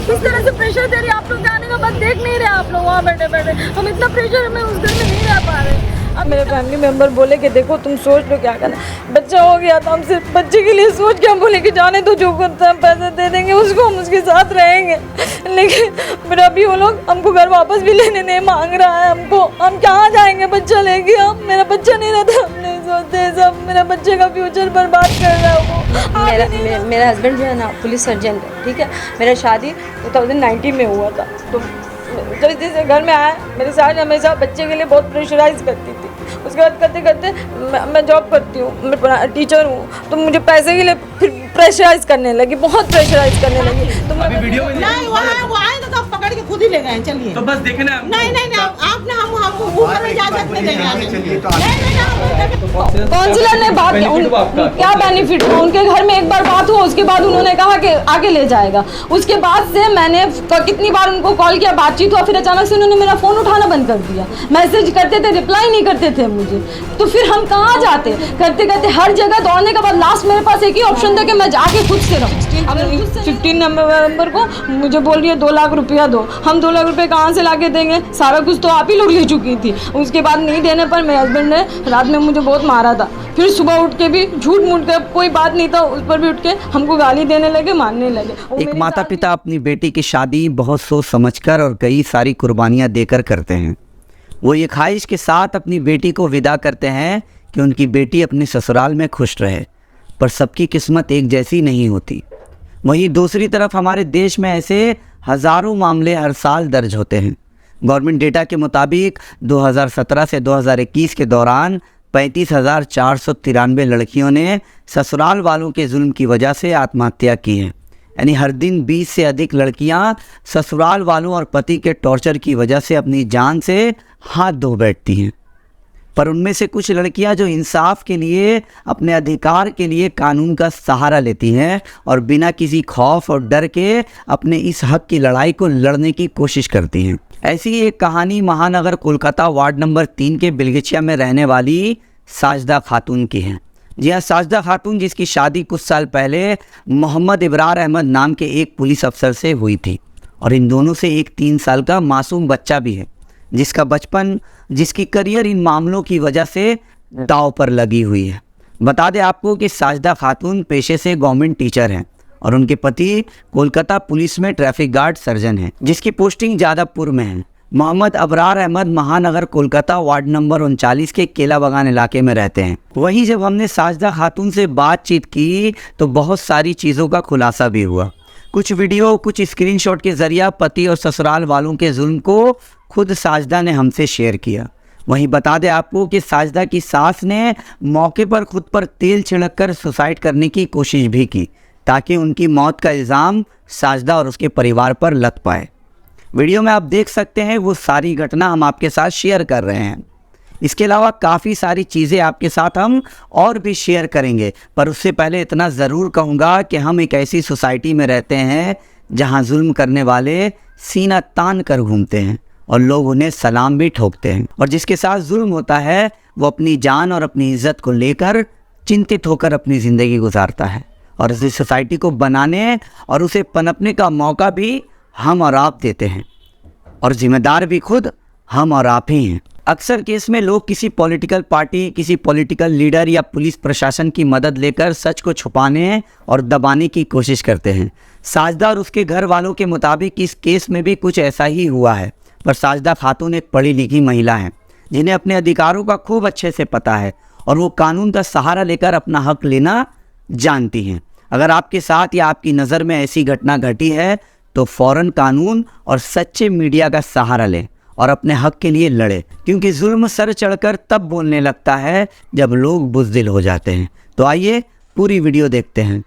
किस तरह से प्रेशर दे रही है। आप लोग आने का बाद देख नहीं रहे, आप लोग वहाँ बैठे बैठे, हम इतना प्रेशर में उस घर में नहीं रह पा रहे। अब मेरे फैमिली मेंबर बोले कि देखो तुम सोच लो क्या करना, बच्चा हो गया तो हम सिर्फ बच्चे के लिए सोच के हम बोले कि जाने तो जो करता है पैसे दे देंगे उसको, हम उसके साथ रहेंगे। लेकिन फिर अभी वो लोग हमको घर वापस भी लेने नहीं मांग रहा है हमको, हम कहाँ जाएंगे बच्चा लेके। हम मेरा बच्चा नहीं रहता, हम नहीं सोचते सब, मेरा बच्चे का फ्यूचर बर्बाद कर रहा है वो। मेरा हस्बैंड जो है ना पुलिस सर्जन है, ठीक है। मेरा शादी 2019 में हुआ था। तो जब जैसे घर में आया मेरे साथ हमेशा बच्चे के लिए बहुत प्रेशराइज करती थी। उसके बाद करते करते मैं जॉब करती हूँ, मैं टीचर हूँ, तो मुझे पैसे के लिए फिर प्रेशराइज करने लगी, बहुत प्रेशराइज करने लगी। तो मैं वीडियो में नहीं वो आए तो आप पकड़ के खुद ही ले गए। चलिए तो बस देखना। नहीं आपने हम ऊपर में इजाजत नहीं देंगे। काउंसिलर ने बात क्या बेनिफिट हुआ, उनके घर में एक बार बात हुआ, उसके बाद उन्होंने कहा कि आगे ले जाएगा। उसके बाद से मैंने कितनी बार उनको कॉल किया, बातचीत हुआ, फिर अचानक से उन्होंने मेरा फ़ोन उठाना बंद कर दिया। मैसेज करते थे, रिप्लाई नहीं करते थे मुझे। तो फिर हम कहाँ जाते, करते करते हर जगह दौड़ने के बाद लास्ट मेरे पास एक ही ऑप्शन था कि मैं जाके खुद से रहूँ। 15 नवंबर को मुझे बोल रही है 2 लाख रुपया दो। हम 2 लाख रुपये कहाँ से लाके देंगे, सारा कुछ तो आप ही लोग ले चुकी थी। उसके बाद नहीं देने पर मेरे हस्बैंड ने रात में मुझे बहुत मारा था। फिर सुबह उठ के भी झूठ मूठ के, कोई बात नहीं था उस पर भी उठ के हमको गाली देने लगे, मारने लगे। एक माता पिता अपनी बेटी की शादी बहुत सोच समझकर और कई सारी कुर्बानियां देकर करते हैं। वो ये ख्वाहिश के साथ अपनी बेटी को विदा करते हैं कि उनकी बेटी अपने ससुराल में खुश रहे, पर सबकी किस्मत एक जैसी नहीं होती। वहीं दूसरी तरफ हमारे देश में ऐसे हज़ारों मामले हर साल दर्ज होते हैं। गवर्नमेंट डेटा के मुताबिक 2017 से 2021 के दौरान 35,493 लड़कियों ने ससुराल वालों के जुल्म की वजह से आत्महत्या की है। यानी हर दिन 20 से अधिक लड़कियां ससुराल वालों और पति के टॉर्चर की वजह से अपनी जान से हाथ धो बैठती हैं। पर उनमें से कुछ लड़कियां जो इंसाफ के लिए, अपने अधिकार के लिए कानून का सहारा लेती हैं और बिना किसी खौफ और डर के अपने इस हक की लड़ाई को लड़ने की कोशिश करती हैं। ऐसी एक कहानी महानगर कोलकाता वार्ड नंबर 3 के बिलगिचिया में रहने वाली साजदा खातून की है। जी हाँ, साजदा खातून, जिसकी शादी कुछ साल पहले मोहम्मद इब्रार अहमद नाम के एक पुलिस अफसर से हुई थी और इन दोनों से एक 3 साल का मासूम बच्चा भी है, जिसका बचपन, जिसकी करियर इन मामलों की वजह से दांव पर लगी हुई है। बता दें आपको कि साजदा खातून पेशे से गवर्नमेंट टीचर हैं और उनके पति कोलकाता पुलिस में ट्रैफिक गार्ड सर्जन हैं, जिसकी पोस्टिंग जादवपुर में है। मोहम्मद अबरार अहमद महानगर कोलकाता वार्ड नंबर 39 के केला बागान इलाके में रहते हैं। वहीं जब हमने साजदा खातून से बातचीत की तो बहुत सारी चीज़ों का खुलासा भी हुआ। कुछ वीडियो, कुछ स्क्रीनशॉट के जरिए पति और ससुराल वालों के जुल्म को खुद साजदा ने हमसे शेयर किया। वहीं बता दें आपको कि साजदा की सास ने मौके पर खुद पर तेल छिड़ककर सुसाइड करने की कोशिश भी की, ताकि उनकी मौत का इल्ज़ाम साजदा और उसके परिवार पर लग पाए। वीडियो में आप देख सकते हैं वो सारी घटना हम आपके साथ शेयर कर रहे हैं। इसके अलावा काफ़ी सारी चीज़ें आपके साथ हम और भी शेयर करेंगे, पर उससे पहले इतना ज़रूर कहूँगा कि हम एक ऐसी सोसाइटी में रहते हैं जहाँ जुल्म करने वाले सीना तान कर घूमते हैं और लोग उन्हें सलाम भी ठोकते हैं, और जिसके साथ जुल्म होता है वो अपनी जान और अपनी इज्जत को लेकर चिंतित होकर अपनी ज़िंदगी गुजारता है। और इस सोसाइटी को बनाने और उसे पनपने का मौका भी हम और आप देते हैं, और जिम्मेदार भी खुद हम और आप ही हैं। अक्सर केस में लोग किसी पॉलिटिकल पार्टी, किसी पॉलिटिकल लीडर या पुलिस प्रशासन की मदद लेकर सच को छुपाने और दबाने की कोशिश करते हैं। साजदा और उसके घर वालों के मुताबिक इस केस में भी कुछ ऐसा ही हुआ है, पर साजदा खातून एक पढ़ी लिखी महिला है जिन्हें अपने अधिकारों का खूब अच्छे से पता है और वो कानून का सहारा लेकर अपना हक लेना जानती हैं। अगर आपके साथ या आपकी नज़र में ऐसी घटना घटी है तो फ़ौरन कानून और सच्चे मीडिया का सहारा लें और अपने हक के लिए लड़े, क्योंकि जुल्म सर चढ़कर तब बोलने लगता है जब लोग बुज़दिल हो जाते हैं। तो आइए पूरी वीडियो देखते हैं।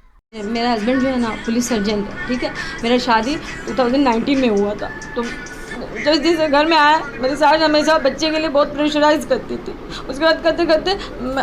मेरा हस्बैंड जो है ना पुलिस सर्जन है, ठीक है। मेरा शादी 2019 में हुआ था। तो जिस दिन से घर में आया मेरी सास हमेशा बच्चे के लिए बहुत प्रेशराइज करती थी। उसके बाद करते करते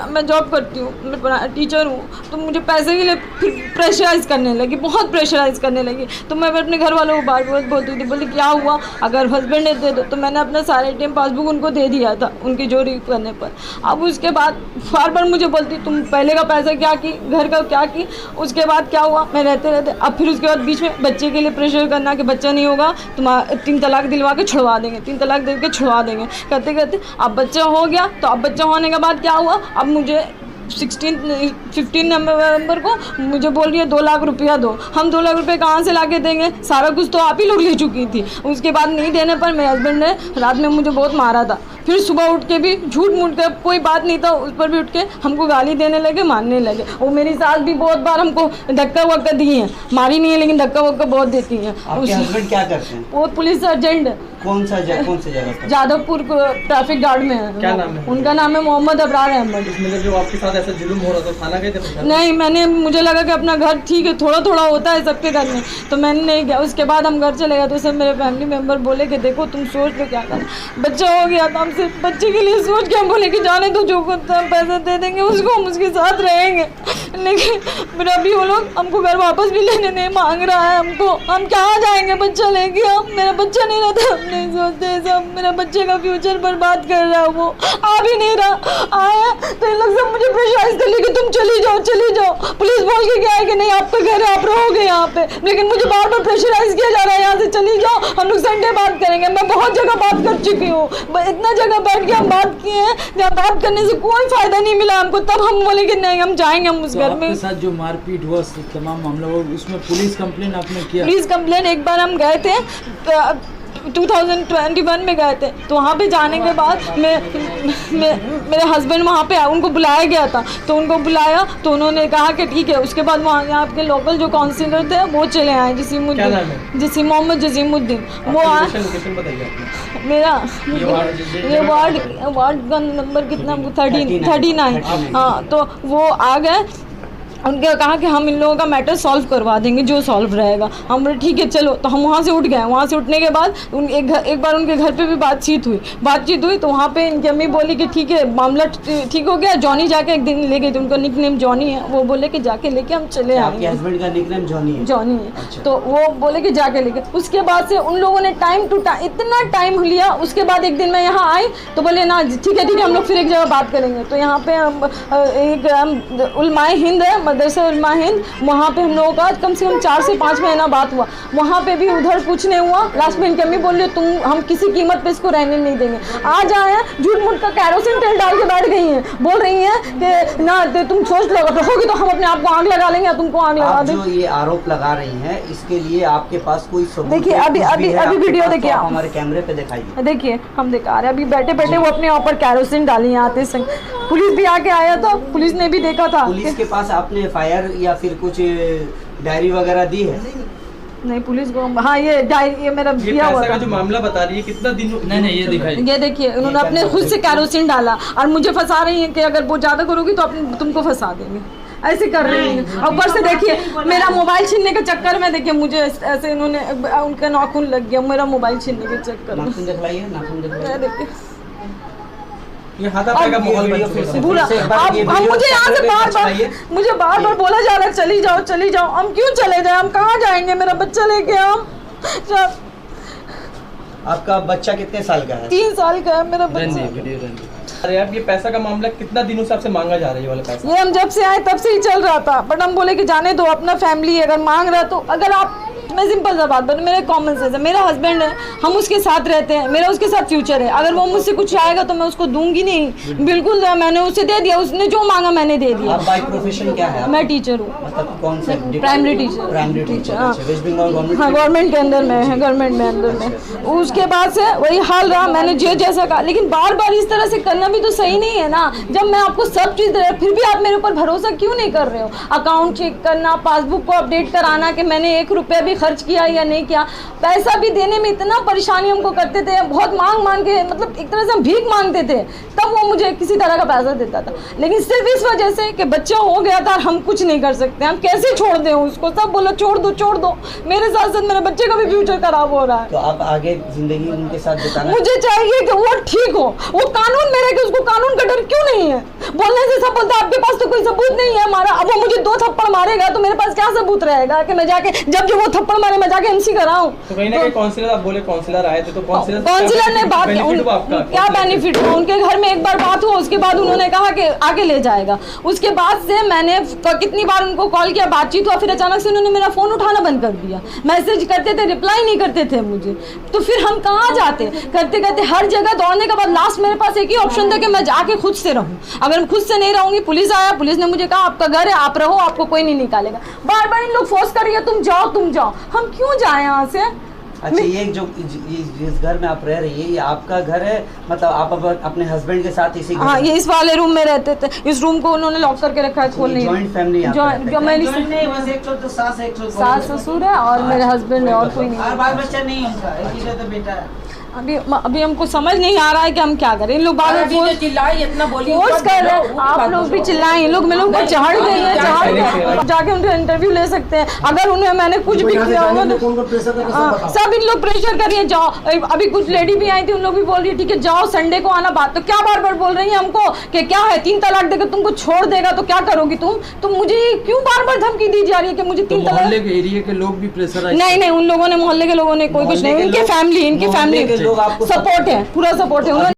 मैं जॉब करती हूँ, मैं टीचर हूँ, तो मुझे पैसे के लिए फिर प्रेशराइज करने लगी, बहुत प्रेशराइज करने लगी। तो मैं अपने घर वालों को बार बार बोलती थी, बोली क्या हुआ, अगर हस्बैंड ने दे दो। तो मैंने अपना सारा ATM पासबुक उनको दे दिया था उनकी चोरी करने पर। अब उसके बाद बार बार मुझे बोलती तुम पहले का पैसा क्या की, घर का क्या की। उसके बाद क्या हुआ, मैं रहते रहते अब फिर उसके बाद बीच में बच्चे के लिए प्रेशर करना कि बच्चा नहीं होगा तुम्हारा 3 तलाक दिलवा के छुड़वा देंगे, 3 तलाक दे के छुड़वा देंगे, करते करते अब बच्चा हो गया। तो अब बच्चा होने के बाद क्या हुआ, अब मुझे 15 नवंबर को मुझे बोल रही है 2 लाख रुपया दो। हम 2 लाख रुपये कहाँ से लाके देंगे, सारा कुछ तो आप ही लोग ले चुकी थी। उसके बाद नहीं देने पर मेरे हस्बैंड ने रात में मुझे बहुत मारा था। फिर सुबह उठ के भी झूठ मूठ के, कोई बात नहीं था उस पर भी उठ के हमको गाली देने लगे, मारने लगे। और मेरी सास भी बहुत बार हमको धक्का वक्का दी है, मारी नहीं है लेकिन धक्का वक्का बहुत देती हैं। आपके हस्बैंड क्या करते हैं? वो पुलिस सर्जेंट है। कौन सी जगह पर? जादवपुर ट्रैफिक गार्ड में है। क्या नाम है? उनका नाम है मोहम्मद अबरार अहमद। मतलब जो आपके साथ ऐसा जुल्म हो रहा था, थाना गए थे? नहीं, मुझे लगा कि अपना घर ठीक है, थोड़ा थोड़ा होता है सबके घर में, तो मैंने नहीं गया। उसके बाद हम घर चले गए तो सब मेरे फैमिली मेम्बर बोले कि देखो तुम सोच लो क्या करना, बच्चा हो गया तो हम सिर्फ बच्चे के लिए सोच के हम बोले कि जाने दो, जो कुछ हम पैसे दे देंगे उसको, हम उसके साथ रहेंगे। लेकिन फिर अभी वो लोग हमको घर वापस भी लेने नहीं मांग रहा है हमको। हम कहाँ जाएंगे बच्चा लेके, हम मेरा बच्चा नहीं रहता, हम नहीं सोचते सब, मेरा बच्चे का फ्यूचर बर्बाद कर रहा है वो, आ भी नहीं रहा। आया तो इन लोग सब मुझे प्रेशराइज कर लिए कि तुम चली जाओ चली जाओ। पुलिस बोल के क्या है कि नहीं आपका घर है, आप रहोगे यहाँ पे, लेकिन मुझे बार बार प्रेशराइज किया जा रहा है यहाँ से चली जाओ, हम लोग संडे बात करेंगे। मैं बहुत जगह बात कर चुकी हूँ, इतना जगह बैठ के हम बात किए हैं जहाँ बात करने से कोई फायदा नहीं मिला हमको। तब हम बोले कि नहीं हम जाएंगे, हम उस घर में। आपके साथ जो मारपीट हुआ तमाम मामला हुआ, उसमें पुलिस कंप्लेन आपने किया? पुलिस कंप्लेन एक बार हम गए थे 2021 में गए थे, तो वहाँ पे जाने के बाद मेरे हस्बैंड वहाँ पे आए, उनको बुलाया गया था। तो उनको बुलाया तो उन्होंने कहा कि ठीक है। उसके बाद वहाँ यहाँ के लोकल जो काउंसिलर थे वो चले आए, मोहम्मद जसीमुद्दीन, वो आए। मेरा ये वार्ड का नंबर कितना, 39। हाँ, तो वो आ गए, उनके कहा कि हम इन लोगों का मैटर सॉल्व करवा देंगे, जो सॉल्व रहेगा। हम बोले ठीक है चलो। तो हम वहाँ से उठ गए। वहाँ से उठने के बाद एक बार उनके घर पे भी बातचीत हुई तो वहाँ पे इनकी अम्मी बोली कि ठीक है मामला ठीक हो गया। जॉनी जाके एक दिन ले गई थी, उनका निक नेम जॉनी है, वो बोले कि जाके लेके हम चले आएंगे। हस्बैंड का निक नेम जॉनी है? अच्छा। तो वो बोले कि जाके लेके, उसके बाद से उन लोगों ने टाइम टू टाइम इतना टाइम लिया। उसके बाद एक दिन मैं यहाँ आई तो बोले ना ठीक है हम लोग फिर एक जगह बात करेंगे। तो यहाँ पे एक उलमाए हिंद है, मदरसा उलमा हिंद, वहाँ पे हम लोगों का कम से कम 4 से 5 महीना बात हुआ। वहाँ पे भी उधर कुछ नहीं हुआ। लास्ट में इनकी अम्मी बोल रही तुम हम किसी कीमत पे इसको रहने नहीं देंगे। आज आए हैं झूठ मूठ का कैरोसिन तेल डाल के बैठ गई हैं, बोल रही हैं कि ना तुम सोच रखोगे तो हम अपने आप को आग लगा लेंगे या तुमको आग लगा देंगे। जो ये आरोप लगा रही हैं इसके लिए आपके पास कोई सबूत? देखिए अभी वीडियो देखिए, आप हमारे कैमरे पे दिखाइए। देखिए हम दिखा रहे हैं, अभी बैठे बैठे वो अपने ऊपर कैरोसिन डाली आते संग। पुलिस भी आके आया था, पुलिस ने भी देखा था। पुलिस के पास आपने FIR या फिर कुछ डायरी वगैरह दी है? नहीं पुलिस को, हाँ ये डायरी ये मेरा दिया हुआ था। जो मामला बता रही है कितना दिन? नहीं ये दिखाई, ये देखिए उन्होंने अपने खुद से कैरोसिन डाला और मुझे फंसा रही है कि अगर वो ज़्यादा करोगी तो तुमको फंसा देंगे, ऐसे कर रही हैं। और ऊपर से देखिए मेरा मोबाइल छीनने के चक्कर में देखिए मुझे ऐसे इन्होंने उनका नाखून लग गया मेरा मोबाइल छीनने के चक्कर में। नाखून दिखलाइए, नाखून दिखलाइए। देखिए ये हाथापाई माहौल बन चुका है। पूरा अब मुझे यहाँ से मुझे बार बार बोला जा रहा है चली जाओ। हम क्यों चले जाए, हम कहाँ जाएंगे, मेरा बच्चा लेके हम। आपका बच्चा कितने साल का है? 3 साल का है मेरा बच्चा। अरे यार ये पैसा का मामला कितना दिनों से आपसे मांगा जा रहा है ये वाला पैसा? ये हम जब से आए तब से ही चल रहा था, बट हम बोले कि जाने दो, अपना फैमिली अगर मांग रहा तो अगर आप, मैं सिंपल सा बात बता, मेरे कॉमन सेंस है, मेरा हस्बैंड है, हम उसके साथ रहते हैं, मेरा उसके साथ फ्यूचर है। अगर वो मुझसे कुछ आएगा तो मैं उसको दूंगी नहीं, बिल्कुल। मैंने उसे दे दिया, उसने जो मांगा मैंने दे दिया। आप बाय प्रोफेशन क्या है? मैं टीचर हूँ। मतलब कौन सा? Primary teacher. Primary teacher. अच्छा, वेस्ट बंगाल गवर्नमेंट? हाँ गवर्नमेंट के अंदर में है, गवर्नमेंट में अंदर में। उसके बाद से वही हाल रहा, मैंने जैसा कहा। लेकिन बार बार इस तरह से करना भी तो सही नहीं है ना। जब मैं आपको सब चीज़ दे रहा फिर भी आप मेरे ऊपर भरोसा क्यों नहीं कर रहे हो? अकाउंट चेक करना, पासबुक को अपडेट कराना कि मैंने 1 रुपया भी खर्च किया या नहीं किया। पैसा भी देने में इतना परेशानी हमको करते थे, बहुत मांग मांग के, मतलब एक तरह से हम भीख मांगते थे, तब वो मुझे किसी तरह का पैसा देता था। लेकिन सिर्फ इस वजह से कि बच्चा हो गया था और हम कुछ नहीं कर सकते, हम कैसे छोड़ दें उसको। सब बोलो छोड़ दो। मेरे साथ साथ मेरे बच्चे का भी फ्यूचर खराब हो रहा है। तो आप आगे जिंदगी उनके साथ बिताना, मुझे चाहिए कि वो ठीक हो, वो कानून में रहे, कि उसको कानून का डर क्यों नहीं है। बोलने से सब बोलते आपके पास तो कोई सबूत नहीं है हमारा। अब वो मुझे 2 थप्पड़ मारेगा तो मेरे पास क्या सबूत रहेगा कि मैं जाके, जब वो थप्पड़ मारे मैं जाके एमसी कराऊं। तो कहीं ना कहीं काउंसलर, आप बोले काउंसलर आए थे, तो काउंसलर ने बात क्या बेनिफिट हुआ, उनके घर में एक बार बात हुआ, उसके बाद उन्होंने कहा कि आगे ले जाएगा। उसके बाद से मैंने कितनी बार उनको कॉल किया, बातचीत हुआ, फिर अचानक से उन्होंने मेरा फोन उठाना बंद कर दिया। मैसेज करते थे, रिप्लाई नहीं करते थे मुझे। तो फिर हम कहाँ जाते, करते करते हर जगह दौड़ने के बाद लास्ट मेरे पास एक ही ऑप्शन था कि मैं जाके खुद से रहूं। अगर खुद से नहीं रहूंगी, पुलिस आया, पुलिस ने मुझे कहा आपका घर है, आप रहो, आपको कोई नहीं निकालेगा। बार बार इन लोग फोर्स कर रही है तुम जाओ। हम क्यों जाए यहाँ से। अच्छा, ये जो जिस घर में आप रह रही है, ये आपका घर है? मतलब आप अपने हस्बैंड के साथ इसी हाँ, ये इस वाले रूम में रहते थे। इस रूम को उन्होंने लॉक करके रखा है, खोल नहीं। जॉइंट फैमिली सास ससुर है और मेरे हस्बैंड है, और कोई नहीं। बाल बच्चा नहीं है उनका, एक ही तो बेटा है। अभी हमको समझ नहीं आ रहा है कि हम क्या करें। इन लोग बार बार चिल्लाई इतना बोली, फोर्स कर रहे हैं, आप लोग भी चिल्लाएं। इन लोग मेरे को चढ़ गई है, जाके उनका इंटरव्यू ले सकते हैं। अगर उन्हें मैंने कुछ भी किया होगा तो सब इन लोग प्रेशर कर रही है, जाओ। अभी कुछ लेडी भी आई थी, उन लोग भी बोल रही है ठीक है जाओ, संडे को आना। बात तो क्या बार बार बोल रही है हमको कि क्या है 3 तलाक देकर तुमको छोड़ देगा तो क्या करोगी तुम। तो मुझे क्यों बार बार धमकी दी जा रही है कि मुझे 3 तलाक। एरिया के लोग भी प्रेशर नहीं, उन लोगों ने, मोहल्ले के लोगों ने कोई कुछ नहीं, इनके फैमिली लोग आपको सपोर्ट है, पूरा सपोर्ट है।